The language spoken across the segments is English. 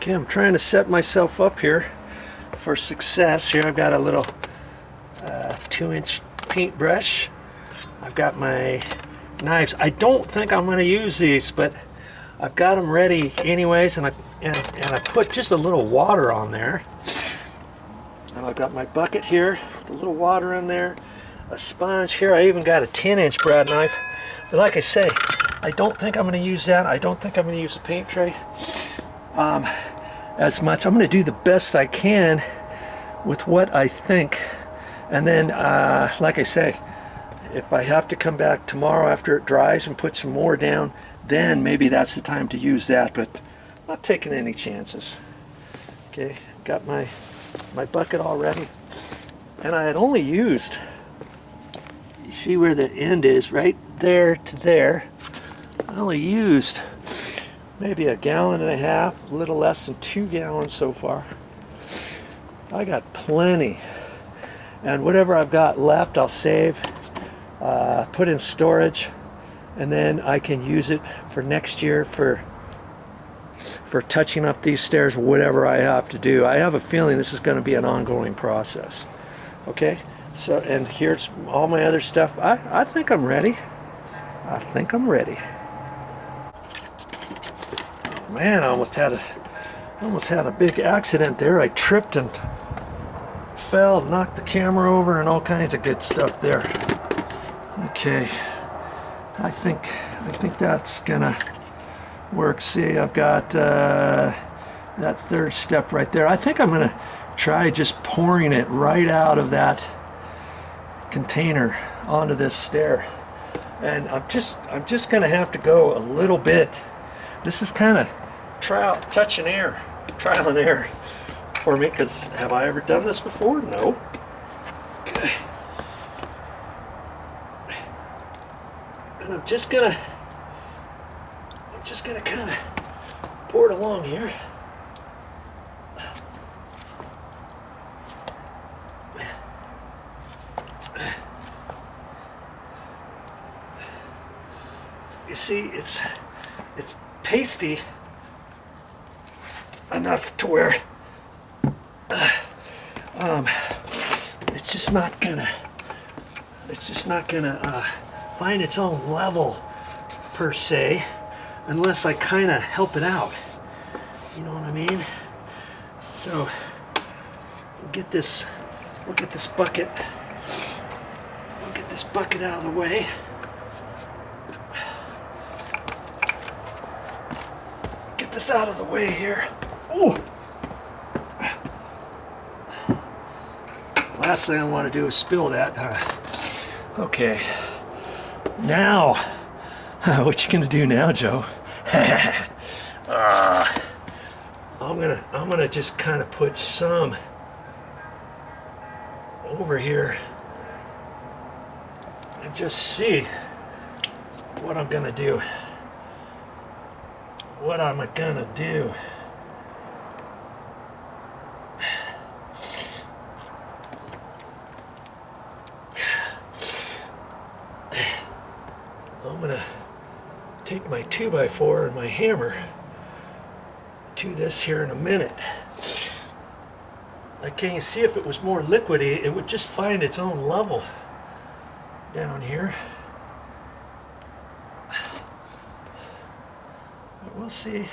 Okay, I'm trying to set myself up here for success. Here I've got a little 2-inch paintbrush. I've got my knives. I don't think I'm going to use these, but I've got them ready anyways, and I put just a little water on there. And I've got my bucket here, a little water in there, a sponge here. I even got a 10-inch brad knife. But like I say, I don't think I'm going to use that. I don't think I'm going to use the paint tray as much. I'm going to do the best I can with what I think. And then, like I say, if I have to come back tomorrow after it dries and put some more down, then maybe that's the time to use that, but I'm not taking any chances. Okay, got my bucket all ready. And I had only used, you see where the end is, right there to there. I only used maybe 1.5 gallons, a little less than 2 gallons so far. I got plenty. And whatever I've got left, I'll save, put in storage, and then I can use it for next year for touching up these stairs, whatever I have to do. I have a feeling this is going to be an ongoing process. Okay, so, and here's all my other stuff. I think I'm ready. I think I'm ready. Oh, man, I almost had a big accident there. I tripped and fell, knocked the camera over, and all kinds of good stuff there. Okay, I think that's gonna work. See, I've got that third step right there. I think I'm gonna try just pouring it right out of that container onto this stair, and I'm just gonna have to go a little bit. This is kind of trial and error for me, because have I ever done this before? No. Okay. And I'm just gonna kind of pour it along here. You see, it's pasty enough to where it's just not gonna find its own level per se, unless I kind of help it out. You know what I mean? So we'll get this bucket out of the way. Get this out of the way here. Ooh. Last thing I want to do is spill that. Okay. Now, what you gonna do now, Joe? I'm gonna just kind of put some over here and just see what I'm gonna do. What am I gonna do? I'm gonna take my 2x4 and my hammer to this here in a minute. Like, can you see, if it was more liquidy, it would just find its own level down here. But we'll see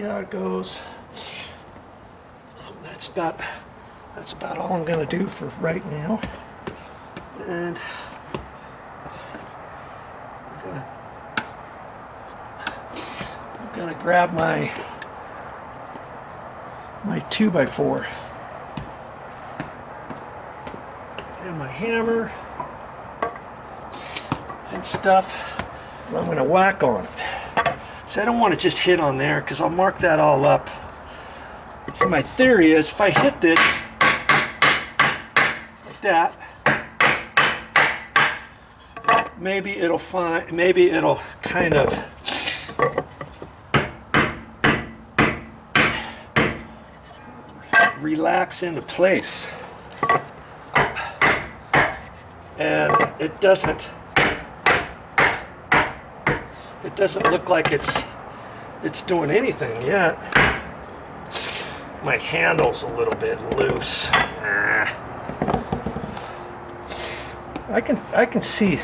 how it goes. That's about all I'm gonna do for right now. And I'm gonna grab my 2x4 and my hammer and stuff, and I'm gonna whack on it. So I don't want to just hit on there, because I'll mark that all up. So my theory is, if I hit this like that, maybe it'll kind of relax into place, and it doesn't look like it's doing anything yet. my handle's a little bit loose. I can see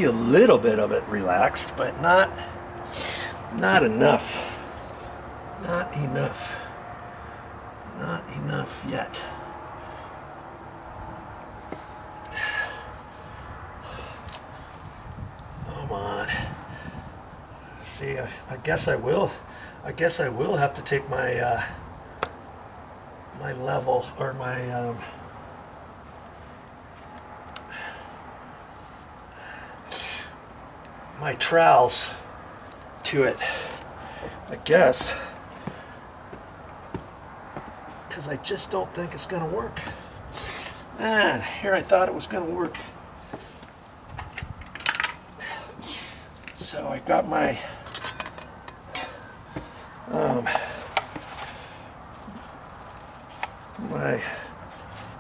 a little bit of it relaxed, but not enough. Not enough. Not enough yet. Come on. See, I guess I will have to take my my level, or my my trowels to it, I guess, because I just don't think it's going to work. Man, here I thought it was going to work. So I got my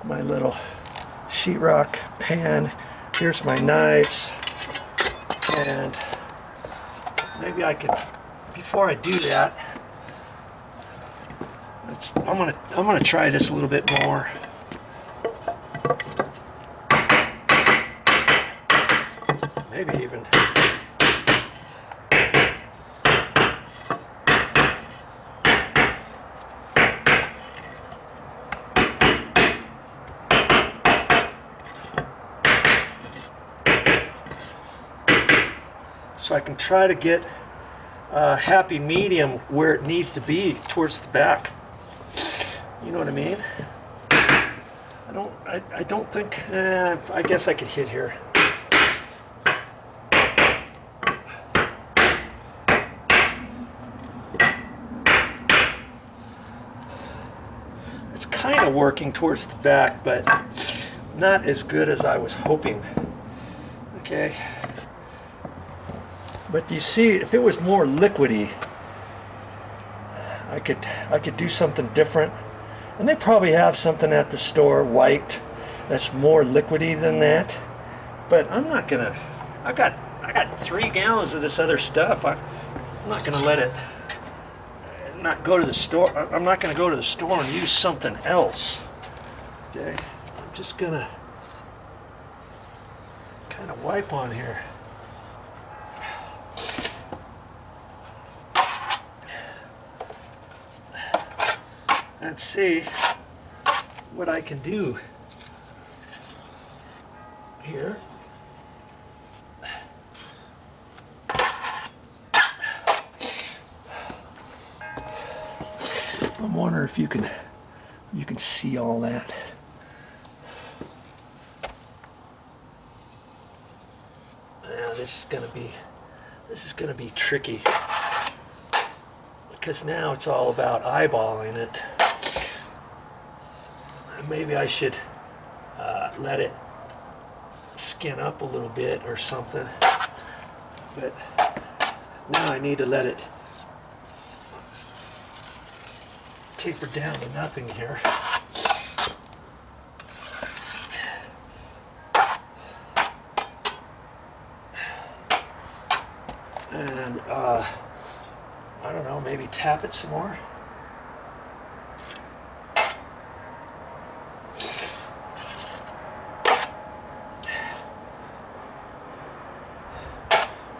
my little sheetrock pan. Here's my knives, and maybe I could, before I do that, I'm gonna try this a little bit more. Maybe even so I can try to get a happy medium where it needs to be towards the back. You know what I mean? I don't think, I guess I could hit here. It's kind of working towards the back, but not as good as I was hoping. Okay. But do you see, if it was more liquidy, I could do something different. And they probably have something at the store, white, that's more liquidy than that. But I'm not gonna. I got 3 gallons of this other stuff. I'm not gonna let it not go to the store. I'm not gonna go to the store and use something else. Okay, I'm just gonna kind of wipe on here. And see what I can do here. I'm wondering if you can see all that. Now this is gonna be tricky, because now it's all about eyeballing it. Maybe I should let it skin up a little bit or something, but now I need to let it taper down to nothing here. And I don't know, maybe tap it some more.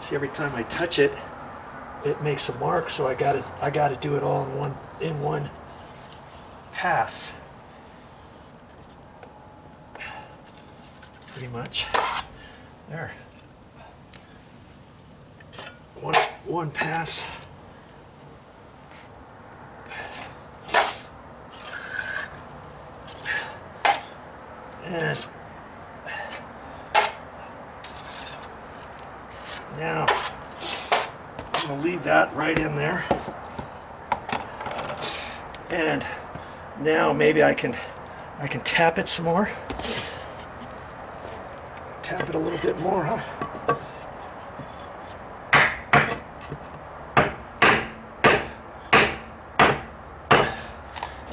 See, every time I touch it, it makes a mark, so I gotta do it all in one pass. Pretty much. There. One pass. And now I'm going to leave that right in there. And now maybe I can tap it some more. Tap it a little bit more, huh?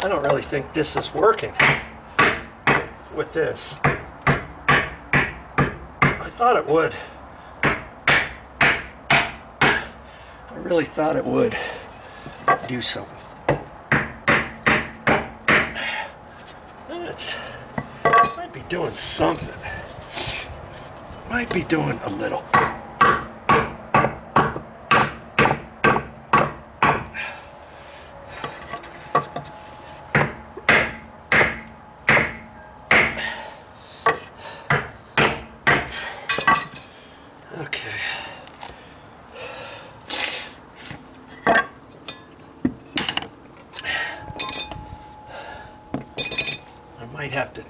I don't really think this is working with this. I thought it would. I really thought it would do something. doing something. Might be doing a little. Okay. I might have to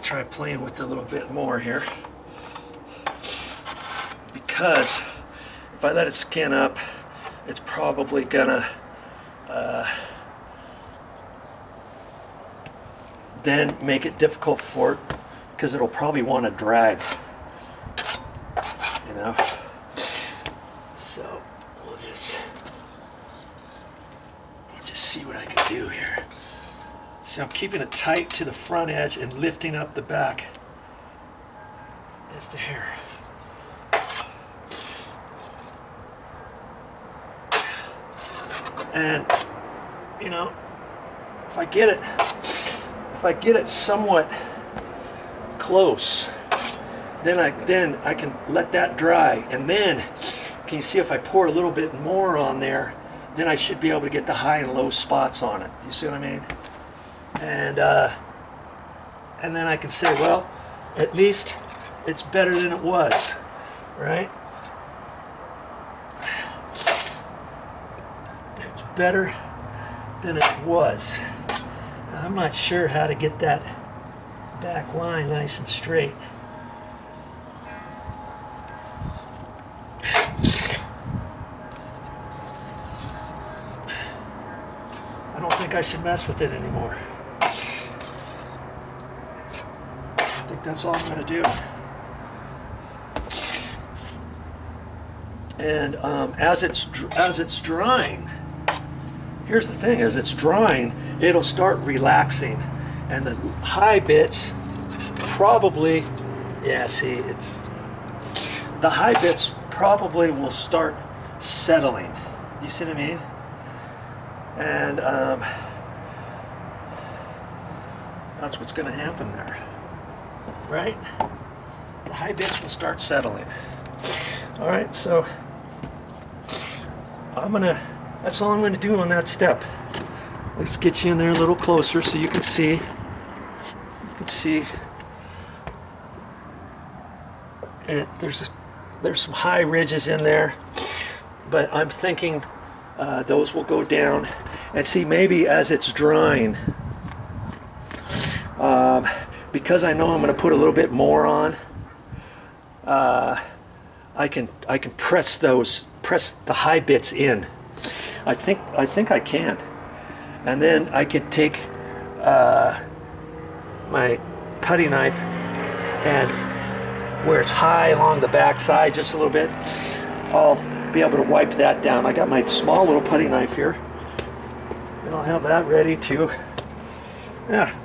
try playing with it a little bit more here, because if I let it skin up, it's probably gonna then make it difficult for it, because it'll probably want to drag, you know. So we'll just see what I can do here. So I'm keeping it tight to the front edge and lifting up the back just a hair. And you know, if I get it somewhat close, then I can let that dry, and then can you see if I pour a little bit more on there, then I should be able to get the high and low spots on it. You see what I mean? And then I can say, well, at least it's better than it was, right? It's better than it was. Now, I'm not sure how to get that back line nice and straight. I don't think I should mess with it anymore. I think that's all I'm going to do. And as it's drying, here's the thing: as it's drying, it'll start relaxing, and the high bits probably, yeah. See, the high bits probably will start settling. You see what I mean? And that's what's going to happen there, right? The high bits will start settling. All right, so that's all I'm going to do on that step. Let's get you in there a little closer so you can see. There's some high ridges in there, but I'm thinking those will go down. And see, maybe as it's drying, because I know I'm going to put a little bit more on, I can press the high bits in. I think I can, and then I can take my putty knife, and where it's high along the back side just a little bit, I'll be able to wipe that down. I got my small little putty knife here, and I'll have that ready to, yeah,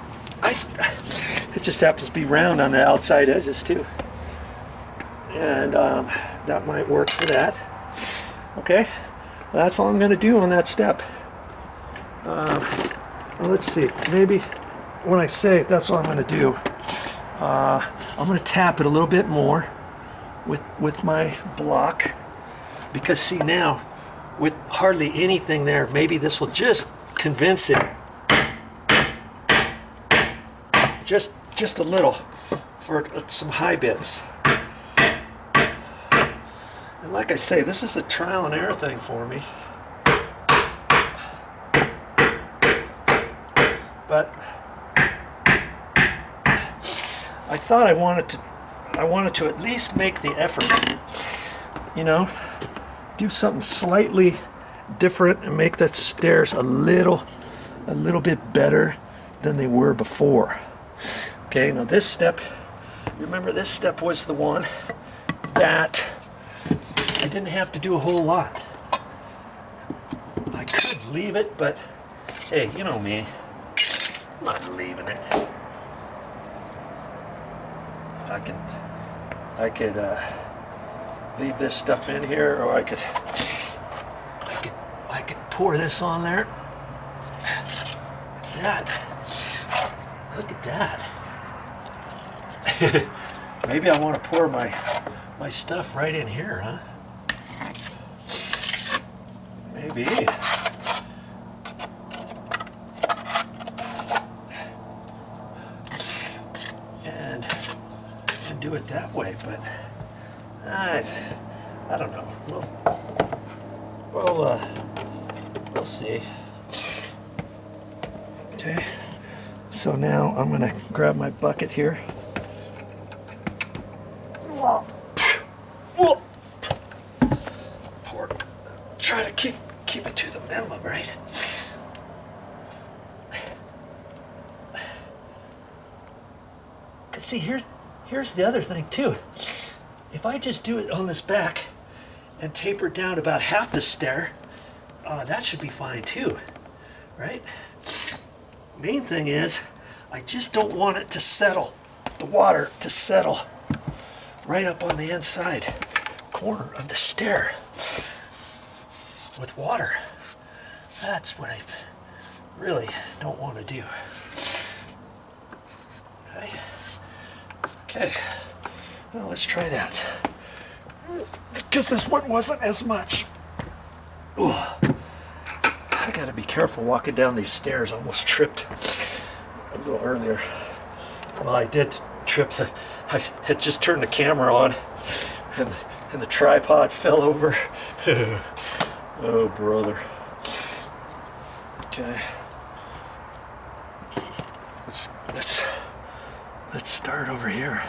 it just happens to be round on the outside edges too, and that might work for that. Okay, well, that's all I'm going to do on that step. Well, let's see, maybe when I say that's all I'm going to do, I'm going to tap it a little bit more with my block, because see, now with hardly anything there, maybe this will just convince it just a little for some high bits. And like I say, this is a trial and error thing for me. But I thought I wanted to at least make the effort, you know, do something slightly different and make the stairs a little bit better than they were before. Okay, now this step, remember this step was the one that I didn't have to do a whole lot. I could leave it, but hey, you know me, I'm not leaving it. I could leave this stuff in here, or I could pour this on there. Look at that. Maybe I want to pour my stuff right in here, huh? Maybe. And do it that way, but I don't know. We'll see. Okay. So now I'm gonna grab my bucket here. Pour. Try to keep it to the minimum, right? See, here's the other thing too. If I just do it on this back and taper it down about half the stair, that should be fine too, right? Main thing is, I just don't want it to settle, the water to settle right up on the inside corner of the stair with water. That's what I really don't want to do. Okay, well, let's try that. Because this one wasn't as much. Ooh. I gotta be careful walking down these stairs. I almost tripped a little earlier. Well, I did trip. I had just turned the camera on and the tripod fell over. Oh, brother. Okay. Let's start over here.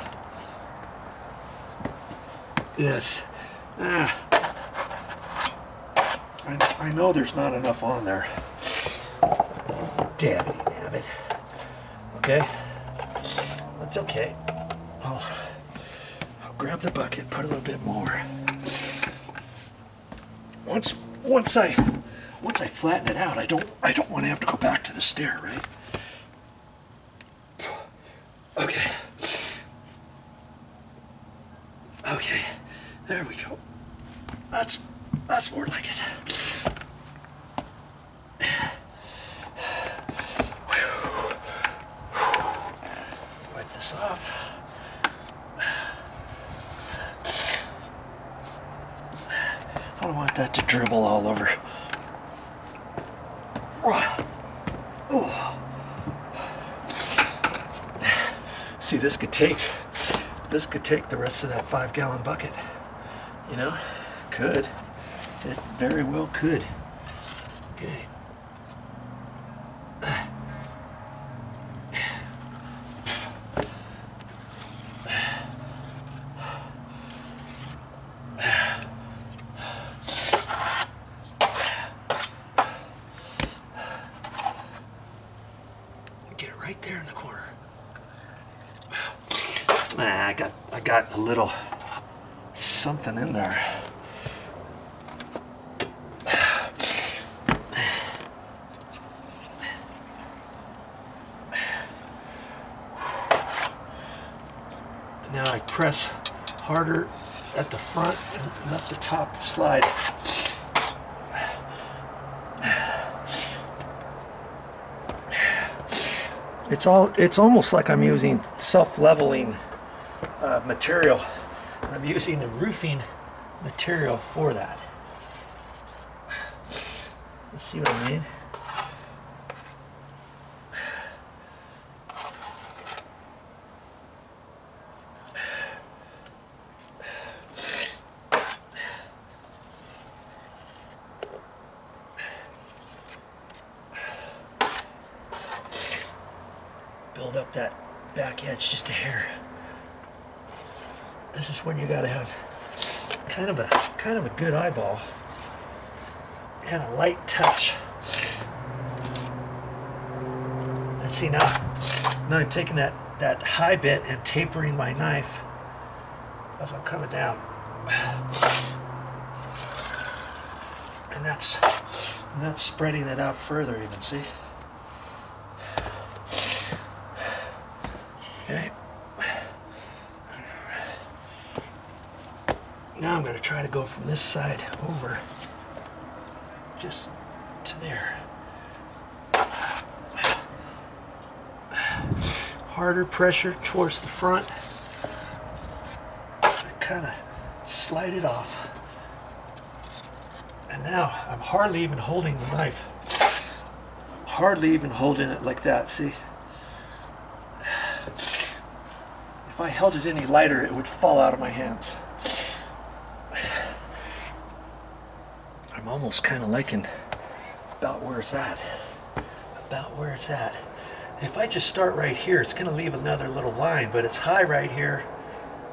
Yes. I know there's not enough on there. Damn it. Okay. That's okay. I'll grab the bucket, put a little bit more. Once I flatten it out, I don't want to have to go back to the stair, right? Okay. Okay. There we go. That's more like it. Wipe this off. I don't want that to dribble all over. Ooh. See, this could take the rest of that 5-gallon bucket. You know, could. It very well could. Okay. Get it right there in the corner. I got a little something in there. Now I press harder at the front and let the top slide. It's almost like I'm using self-leveling material. I'm using the roofing material for that. You see what I mean? Build up that back edge just a hair. This is when you got to have kind of a good eyeball and a light touch. And see, now I'm taking that high bit and tapering my knife as I'm coming down. And that's spreading it out further even, see? Okay. Now I'm going to try to go from this side over just to there. Harder pressure towards the front. kind of slide it off. And now I'm hardly even holding the knife. Hardly even holding it like that, see? If I held it any lighter, it would fall out of my hands. I'm almost kind of liking about where it's at. About where it's at. If I just start right here, it's going to leave another little line, but it's high right here.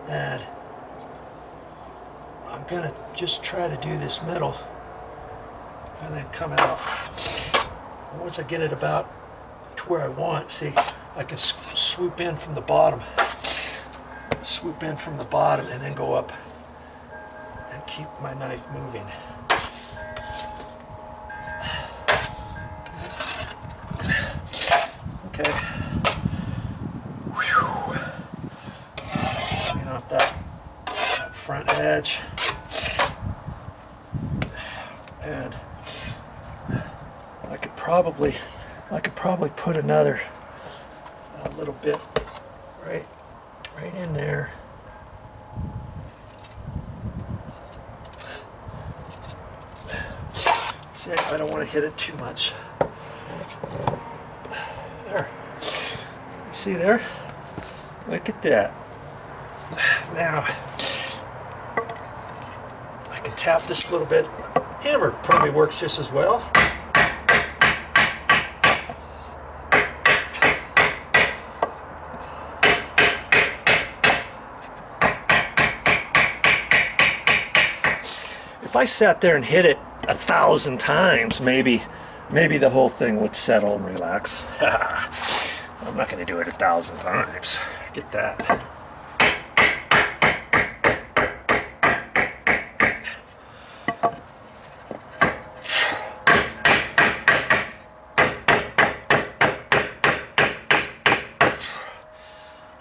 And I'm going to just try to do this middle and then come out. Once I get it about to where I want, see, I can swoop in from the bottom. Swoop in from the bottom and then go up and keep my knife moving. Okay. Whew. Clean off that front edge. And I could probably put another little bit right in there. See, I don't want to hit it too much. There. You see there? Look at that. Now, I can tap this a little bit. Hammer probably works just as well. If I sat there and hit it 1,000 times, maybe the whole thing would settle and relax. I'm not going to do it 1,000 times. Get that.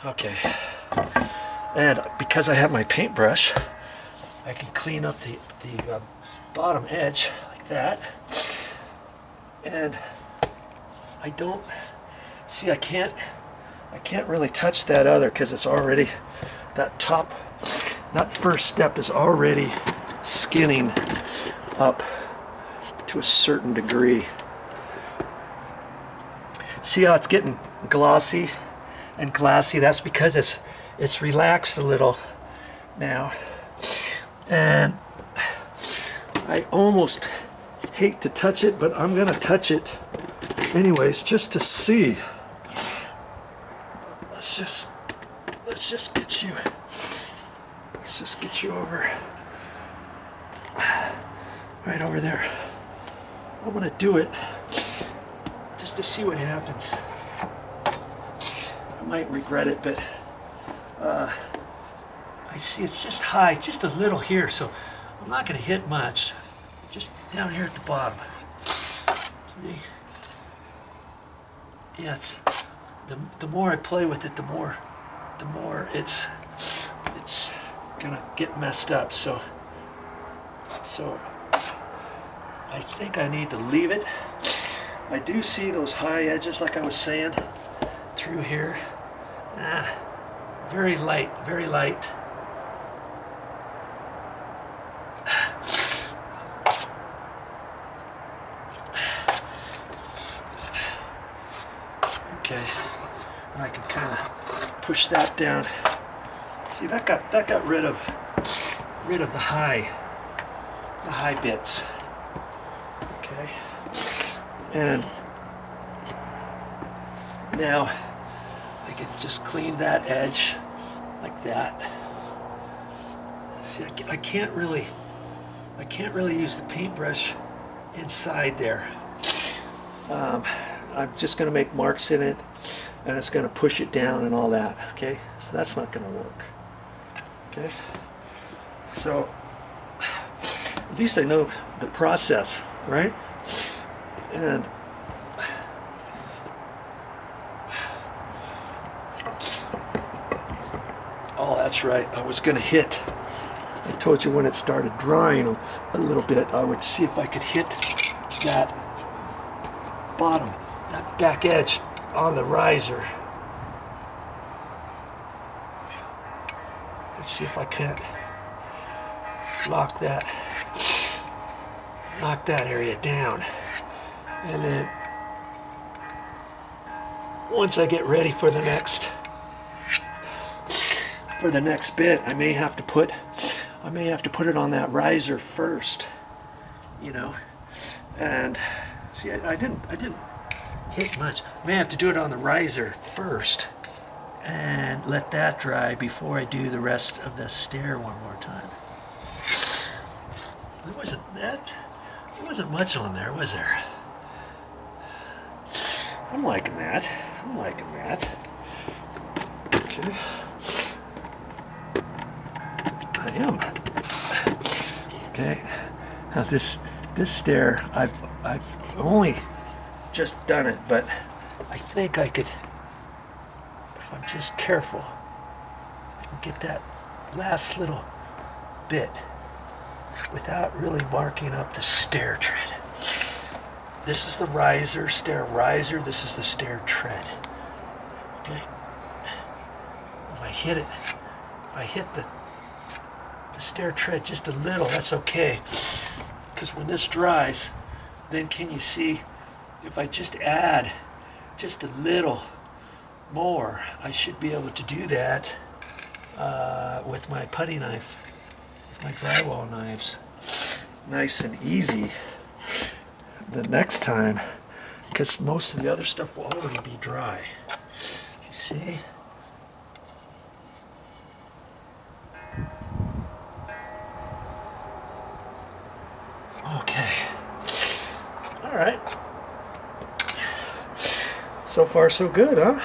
Okay. And because I have my paintbrush, I can clean up the bottom edge like that. And I don't see, I can't really touch that other because it's already, that first step is already skinning up to a certain degree. See how it's getting glossy and glassy? That's because it's relaxed a little now. And I almost hate to touch it, but I'm gonna touch it anyways just to see. Let's just get you over right over there. I'm gonna do it just to see what happens. I might regret it, but I see it's just high, just a little here, so I'm not going to hit much. Just down here at the bottom. See? Yeah, it's the more I play with it, the more it's gonna get messed up. So I think I need to leave it. I do see those high edges, like I was saying, through here. Very light, very light. Okay, I can kind of push that down. See, that got rid of the high bits. Okay, and now I can just clean that edge like that. See, I can't really use the paintbrush inside there. I'm just going to make marks in it, and it's going to push it down and all that. Okay, so that's not going to work. Okay, so at least I know the process, right? And oh, that's right, I was going to hit. I told you when it started drying a little bit, I would see if I could hit that bottom, that back edge on the riser. Let's see if I can't knock that area down. And then once I get ready for the next bit, I may have to put it on that riser first, you know. And see, I didn't hit much. I may have to do it on the riser first and let that dry before I do the rest of the stair one more time. There wasn't much on there, was there? I'm liking that. Okay. I am. Okay. Now this stair, I've only just done it, but I think I could, if I'm just careful, I can get that last little bit without really marking up the stair tread. This is the riser, stair riser. This is the stair tread. Okay. If I hit the stair tread just a little, that's okay. Because when this dries, then can you see, if I just add just a little more, I should be able to do that with my putty knife, with my drywall knives. Nice and easy the next time, because most of the other stuff will already be dry. You see? Okay. All right. So far so good, huh?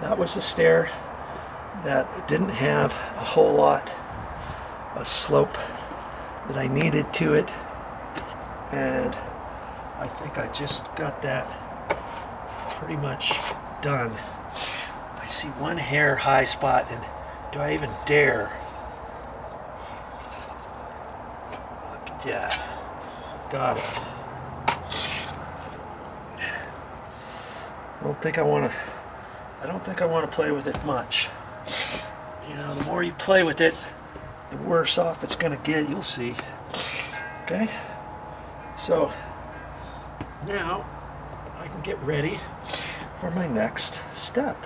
That was the stair that didn't have a whole lot of slope that I needed to it, and I think I just got that pretty much done. I see one hair high spot, and do I even dare? Look at that. Got it. I don't think I want to play with it much. You know, the more you play with it, the worse off it's going to get. You'll see. Okay? So now I can get ready for my next step.